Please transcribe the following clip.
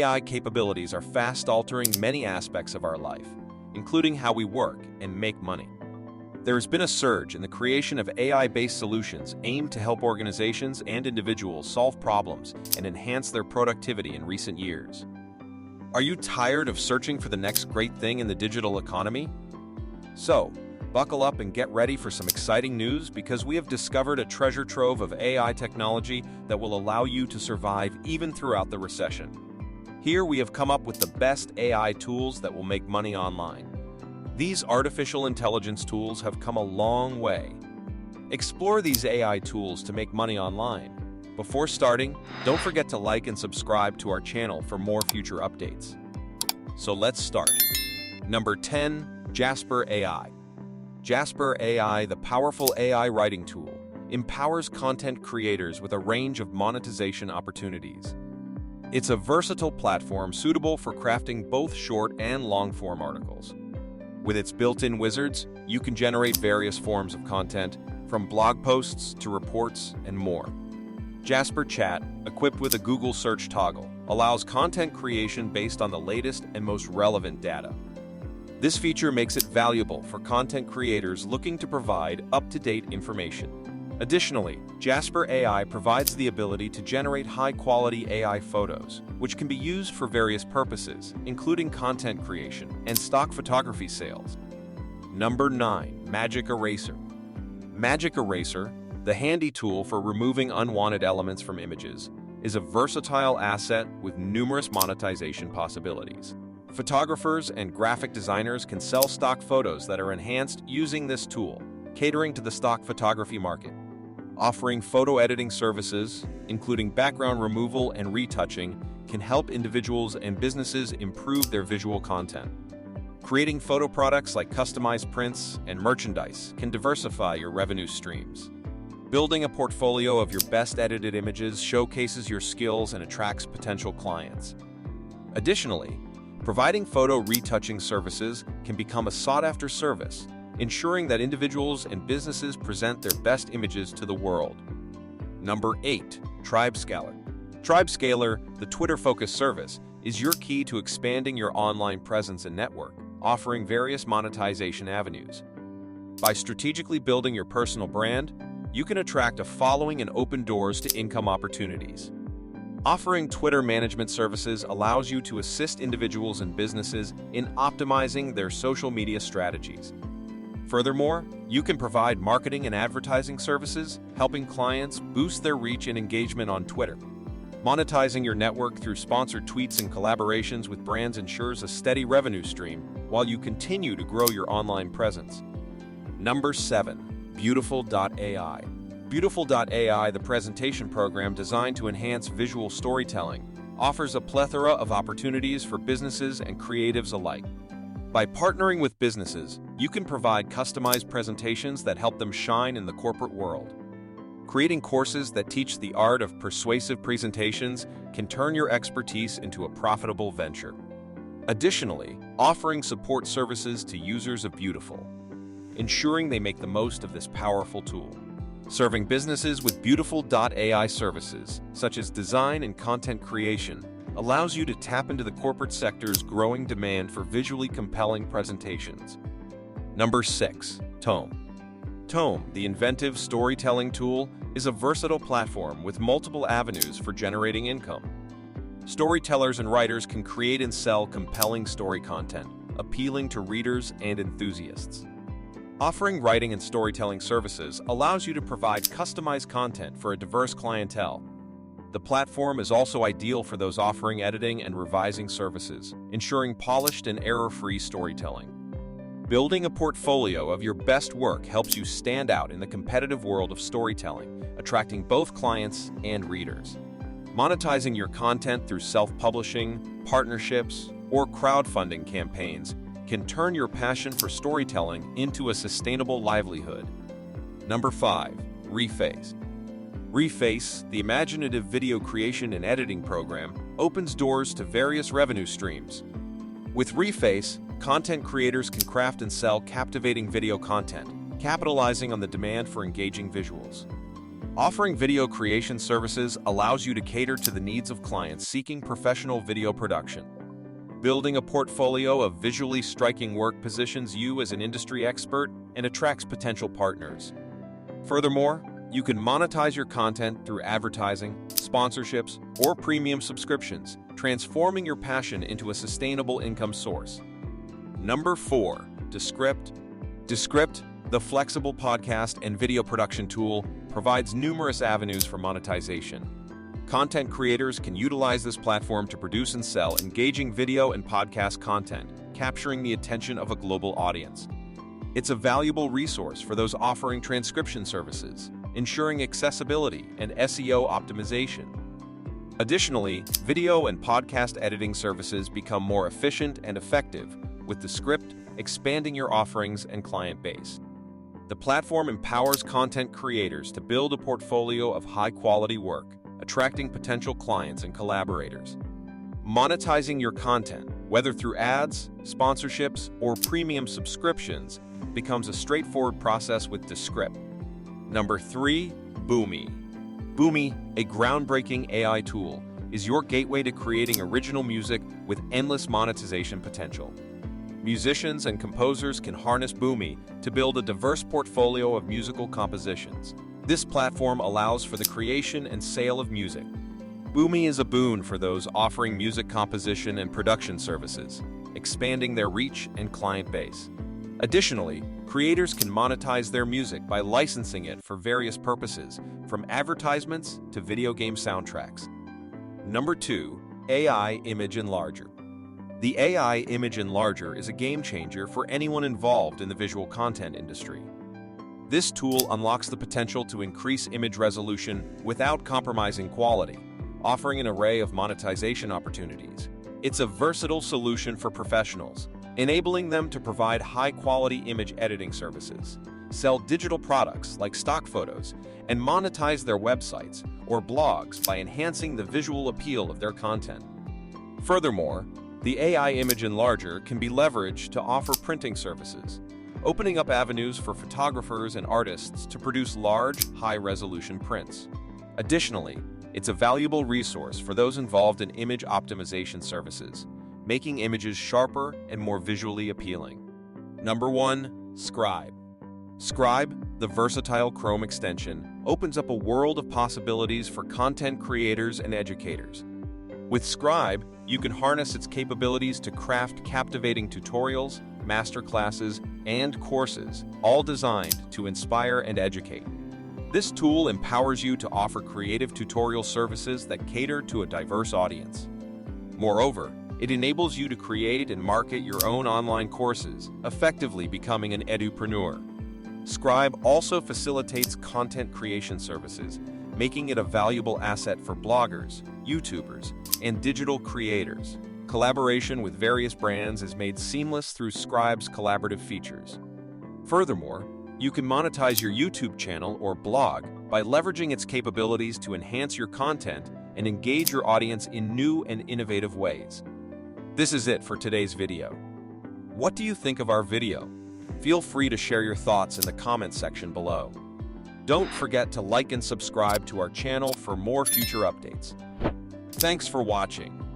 AI capabilities are fast altering many aspects of our life, including how we work and make money. There has been a surge in the creation of AI-based solutions aimed to help organizations and individuals solve problems and enhance their productivity in recent years. Are you tired of searching for the next great thing in the digital economy? So, buckle up and get ready for some exciting news because we have discovered a treasure trove of AI technology that will allow you to survive even throughout the recession. Here we have come up with the best AI tools that will make money online. These artificial intelligence tools have come a long way. Explore these AI tools to make money online. Before starting, don't forget to like and subscribe to our channel for more future updates. So let's start. Number 10. Jasper AI. Jasper AI, the powerful AI writing tool, empowers content creators with a range of monetization opportunities. It's a versatile platform suitable for crafting both short and long-form articles. With its built-in wizards, you can generate various forms of content, from blog posts to reports and more. Jasper Chat, equipped with a Google search toggle, allows content creation based on the latest and most relevant data. This feature makes it valuable for content creators looking to provide up-to-date information. Additionally, Jasper AI provides the ability to generate high-quality AI photos, which can be used for various purposes, including content creation and stock photography sales. Number 9. Magic Eraser. Magic Eraser, the handy tool for removing unwanted elements from images, is a versatile asset with numerous monetization possibilities. Photographers and graphic designers can sell stock photos that are enhanced using this tool, catering to the stock photography market. Offering photo editing services, including background removal and retouching, can help individuals and businesses improve their visual content. Creating photo products like customized prints and merchandise can diversify your revenue streams. Building a portfolio of your best edited images showcases your skills and attracts potential clients. Additionally, providing photo retouching services can become a sought-after service, ensuring that individuals and businesses present their best images to the world. Number 8. TribeScaler. TribeScaler, the Twitter-focused service, is your key to expanding your online presence and network, offering various monetization avenues. By strategically building your personal brand, you can attract a following and open doors to income opportunities. Offering Twitter management services allows you to assist individuals and businesses in optimizing their social media strategies. Furthermore, you can provide marketing and advertising services, helping clients boost their reach and engagement on Twitter. Monetizing your network through sponsored tweets and collaborations with brands ensures a steady revenue stream while you continue to grow your online presence. Number 7. Beautiful.ai. Beautiful.ai, the presentation program designed to enhance visual storytelling, offers a plethora of opportunities for businesses and creatives alike. By partnering with businesses, you can provide customized presentations that help them shine in the corporate world. Creating courses that teach the art of persuasive presentations can turn your expertise into a profitable venture. Additionally, offering support services to users of Beautiful, ensuring they make the most of this powerful tool. Serving businesses with Beautiful.ai services, such as design and content creation, allows you to tap into the corporate sector's growing demand for visually compelling presentations. Number 6. Toome. Toome, the inventive storytelling tool, is a versatile platform with multiple avenues for generating income. Storytellers and writers can create and sell compelling story content, appealing to readers and enthusiasts. Offering writing and storytelling services allows you to provide customized content for a diverse clientele. The platform is also ideal for those offering editing and revising services, ensuring polished and error-free storytelling. Building a portfolio of your best work helps you stand out in the competitive world of storytelling, attracting both clients and readers. Monetizing your content through self-publishing, partnerships, or crowdfunding campaigns can turn your passion for storytelling into a sustainable livelihood. Number 5. Reface. Reface, the imaginative video creation and editing program, opens doors to various revenue streams. With Reface, content creators can craft and sell captivating video content, capitalizing on the demand for engaging visuals. Offering video creation services allows you to cater to the needs of clients seeking professional video production. Building a portfolio of visually striking work positions you as an industry expert and attracts potential partners. Furthermore, you can monetize your content through advertising, sponsorships, or premium subscriptions, transforming your passion into a sustainable income source. Number 4. Descript. Descript, the flexible podcast and video production tool, provides numerous avenues for monetization. Content creators can utilize this platform to produce and sell engaging video and podcast content, capturing the attention of a global audience. It's a valuable resource for those offering transcription services, ensuring accessibility and SEO optimization. Additionally, video and podcast editing services become more efficient and effective, with Descript expanding your offerings and client base. The platform empowers content creators to build a portfolio of high-quality work, attracting potential clients and collaborators. Monetizing your content, whether through ads, sponsorships, or premium subscriptions, becomes a straightforward process with Descript. Number 3. Boomie. Boomie, a groundbreaking AI tool, is your gateway to creating original music with endless monetization potential. Musicians and composers can harness Boomie to build a diverse portfolio of musical compositions. This platform allows for the creation and sale of music. Boomie is a boon for those offering music composition and production services, expanding their reach and client base. Additionally, creators can monetize their music by licensing it for various purposes, from advertisements to video game soundtracks. Number 2. AI Image Enlarger. The AI Image Enlarger is a game changer for anyone involved in the visual content industry. This tool unlocks the potential to increase image resolution without compromising quality, offering an array of monetization opportunities. It's a versatile solution for professionals, enabling them to provide high-quality image editing services, sell digital products like stock photos, and monetize their websites or blogs by enhancing the visual appeal of their content. Furthermore, the AI Image Enlarger can be leveraged to offer printing services, opening up avenues for photographers and artists to produce large, high-resolution prints. Additionally, it's a valuable resource for those involved in image optimization services, making images sharper and more visually appealing. Number 1. Scribe. Scribe, the versatile Chrome extension, opens up a world of possibilities for content creators and educators. With Scribe, you can harness its capabilities to craft captivating tutorials, masterclasses, and courses, all designed to inspire and educate. This tool empowers you to offer creative tutorial services that cater to a diverse audience. Moreover, it enables you to create and market your own online courses, effectively becoming an edupreneur. Scribe also facilitates content creation services, making it a valuable asset for bloggers, YouTubers, and digital creators. Collaboration with various brands is made seamless through Scribe's collaborative features. Furthermore, you can monetize your YouTube channel or blog by leveraging its capabilities to enhance your content and engage your audience in new and innovative ways. This is it for today's video. What do you think of our video? Feel free to share your thoughts in the comments section below. Don't forget to like and subscribe to our channel for more future updates. Thanks for watching.